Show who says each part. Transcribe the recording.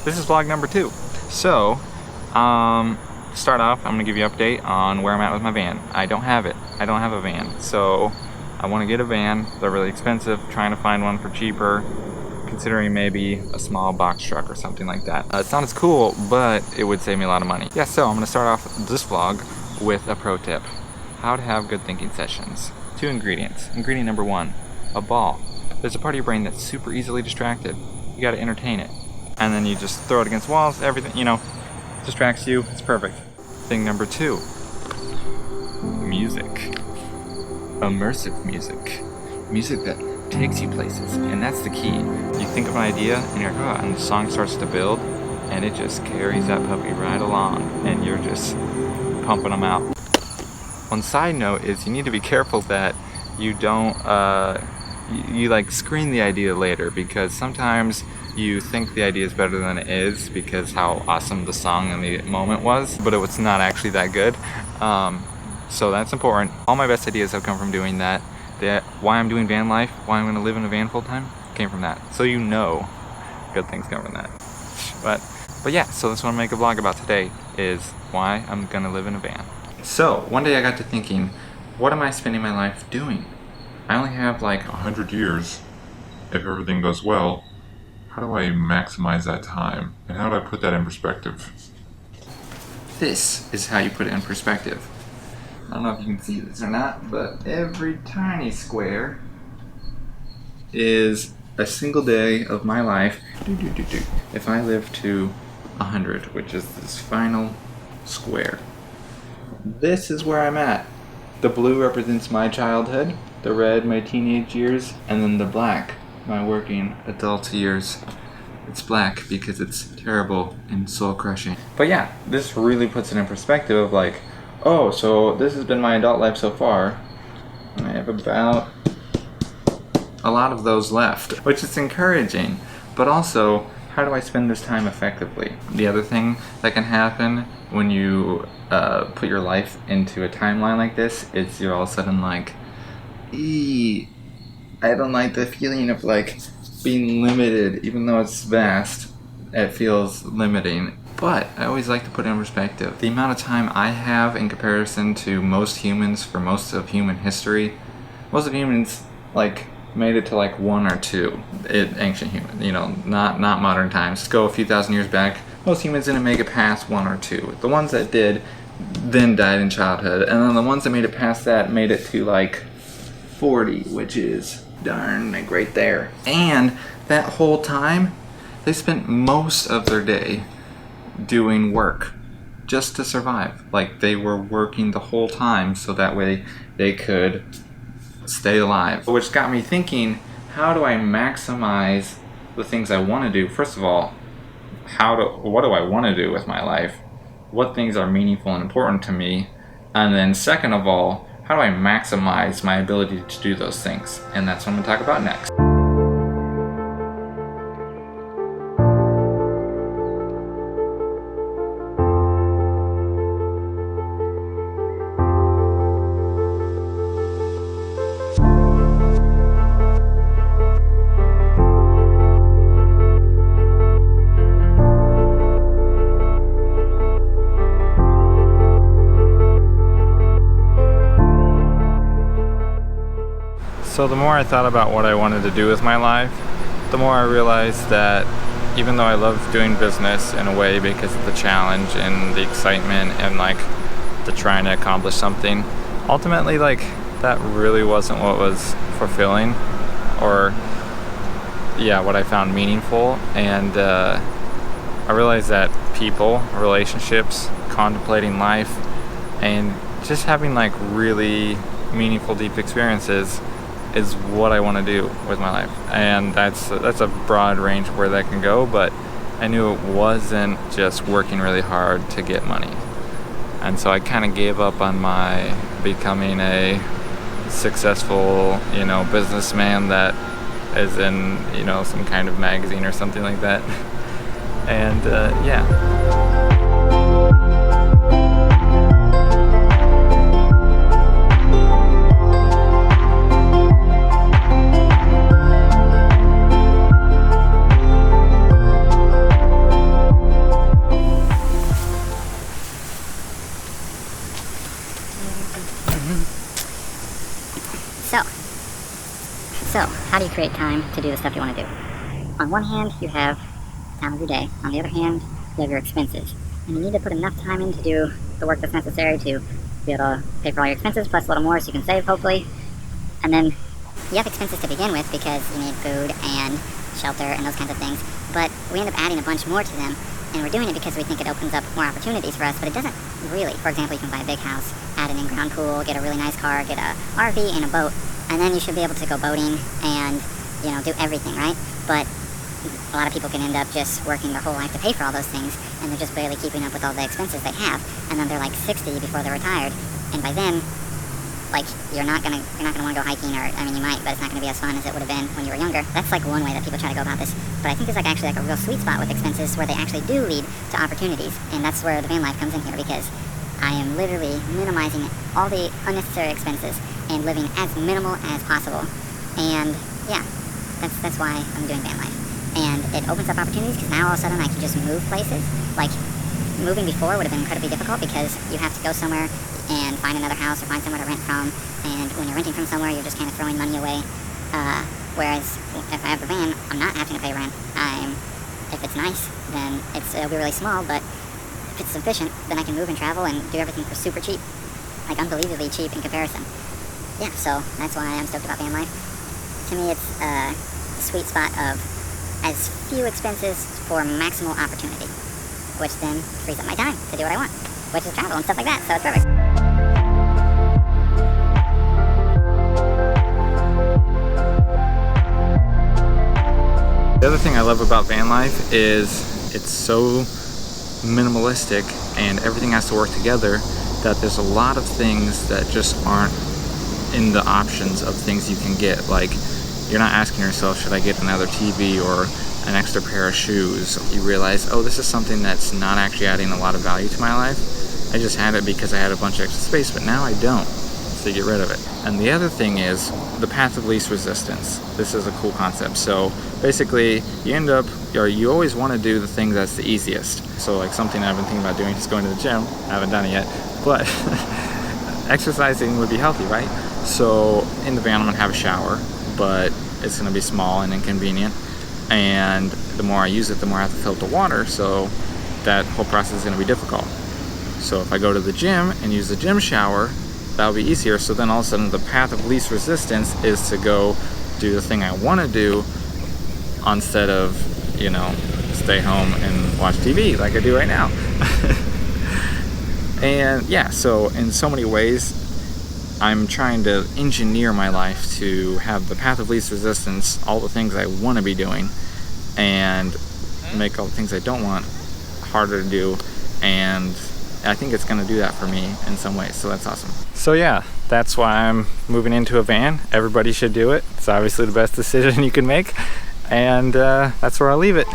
Speaker 1: This is vlog number 2. So, to start off, I'm gonna give you an update on where I'm at with my van. I don't have it. I don't have a van. So, I wanna get a van. They're really expensive. Trying to find one for cheaper. Considering maybe a small box truck or something like that. It's not as cool, but it would save me a lot of money. Yeah, so I'm gonna start off this vlog with a pro tip. How to have good thinking sessions. 2 ingredients. Ingredient number 1, a ball. There's a part of your brain that's super easily distracted. You gotta entertain it. And then you just throw it against walls, everything, distracts you. It's perfect. Thing number 2, music. Immersive music. Music that takes you places, and that's the key. You think of an idea, and you're like, oh, and the song starts to build, and it just carries that puppy right along, and you're just pumping them out. One side note is you need to be careful that you don't, you like screen the idea later, because sometimes you think the idea is better than it is because how awesome the song in the moment was, but it was not actually that good. So that's important. All my best ideas have come from doing that. Why I'm doing van life, why I'm going to live in a van full time, came from that. So you know good things come from that. But yeah, so that's what I'm going to make a vlog about today, is why I'm going to live in a van. So one day I got to thinking, what am I spending my life doing? I only have like
Speaker 2: 100 years. If everything goes well, how do I maximize that time? And how do I put that in perspective?
Speaker 1: This is how you put it in perspective. I don't know if you can see this or not, but every tiny square is a single day of my life. If I live to 100, which is this final square. This is where I'm at. The blue represents my childhood, the red my teenage years, and then the black my working adult years. It's black because it's terrible and soul crushing. But yeah, this really puts it in perspective of like, oh, so this has been my adult life so far. I have about a lot of those left, which is encouraging, but also, how do I spend this time effectively? The other thing that can happen when you put your life into a timeline like this is you're all of a sudden like, I don't like the feeling of like being limited, even though it's vast, it feels limiting. But I always like to put it in perspective. The amount of time I have in comparison to most humans for most of human history, most of humans like made it to like 1 or 2, ancient human, not modern times. Let's go a few thousand years back. Most humans didn't make it past 1 or 2. The ones that did then died in childhood, and then the ones that made it past that made it to like 40, which is darn like right there. And that whole time, they spent most of their day doing work just to survive. Like they were working the whole time so that way they could stay alive. Which got me thinking, how do I maximize the things I want to do? First of all, what do I want to do with my life? What things are meaningful and important to me? And then second of all, how do I maximize my ability to do those things? And that's what I'm going to talk about next. So the more I thought about what I wanted to do with my life, the more I realized that even though I love doing business in a way because of the challenge and the excitement and like the trying to accomplish something, ultimately like that really wasn't what was fulfilling or what I found meaningful. And I realized that people, relationships, contemplating life, and just having like really meaningful, deep experiences is what I want to do with my life. And that's a broad range where that can go, but I knew it wasn't just working really hard to get money. And so I kind of gave up on my becoming a successful, businessman that is in, some kind of magazine or something like that. And yeah.
Speaker 3: So, how do you create time to do the stuff you want to do? On one hand, you have time of your day. On the other hand, you have your expenses. And you need to put enough time in to do the work that's necessary to be able to pay for all your expenses, plus a little more so you can save, hopefully. And then you have expenses to begin with because you need food and shelter and those kinds of things. But we end up adding a bunch more to them. And we're doing it because we think it opens up more opportunities for us, but it doesn't really. For example, you can buy a big house, add an in-ground pool, get a really nice car, get a RV and a boat, and then you should be able to go boating and, you know, do everything, right? But a lot of people can end up just working their whole life to pay for all those things, and they're just barely keeping up with all the expenses they have, and then they're like 60 before they're retired, and by then, like, you're not gonna want to go hiking, or, I mean, you might, but it's not gonna be as fun as it would have been when you were younger. That's like one way that people try to go about this, but I think there's like actually like a real sweet spot with expenses where they actually do lead to opportunities, and that's where the van life comes in here, because I am literally minimizing all the unnecessary expenses and living as minimal as possible, and yeah, that's why I'm doing van life. And it opens up opportunities because now all of a sudden I can just move places. Like, moving before would have been incredibly difficult because you have to go somewhere and find another house or find somewhere to rent from, and when you're renting from somewhere you're just kind of throwing money away, whereas if I have the van, I'm not having to pay rent. If it's nice, then it'll be really small, but if it's sufficient, then I can move and travel and do everything for super cheap, like unbelievably cheap in comparison. Yeah, so that's why I'm stoked about van life. To me, it's a sweet spot of as few expenses for maximal opportunity, which then frees up my time to do what I want, which is travel and stuff like that, so it's perfect.
Speaker 1: The other thing I love about van life is it's so minimalistic and everything has to work together that there's a lot of things that just aren't in the options of things you can get. Like, you're not asking yourself, should I get another TV or an extra pair of shoes? You realize, oh, this is something that's not actually adding a lot of value to my life. I just had it because I had a bunch of extra space, but now I don't, so you get rid of it. And the other thing is the path of least resistance. This is a cool concept. So basically, you always want to do the thing that's the easiest. So like something I've been thinking about doing is going to the gym. I haven't done it yet, but exercising would be healthy, right? So in the van, I'm gonna have a shower, but it's gonna be small and inconvenient. And the more I use it, the more I have to fill up the water, so that whole process is gonna be difficult. So if I go to the gym and use the gym shower, that'll be easier. So then all of a sudden the path of least resistance is to go do the thing I wanna do instead of, you know, stay home and watch TV like I do right now. And yeah, so in so many ways, I'm trying to engineer my life to have the path of least resistance, all the things I want to be doing, and make all the things I don't want harder to do. And I think it's going to do that for me in some ways, so that's awesome. So yeah, that's why I'm moving into a van. Everybody should do it. It's obviously the best decision you can make, and that's where I'll leave it.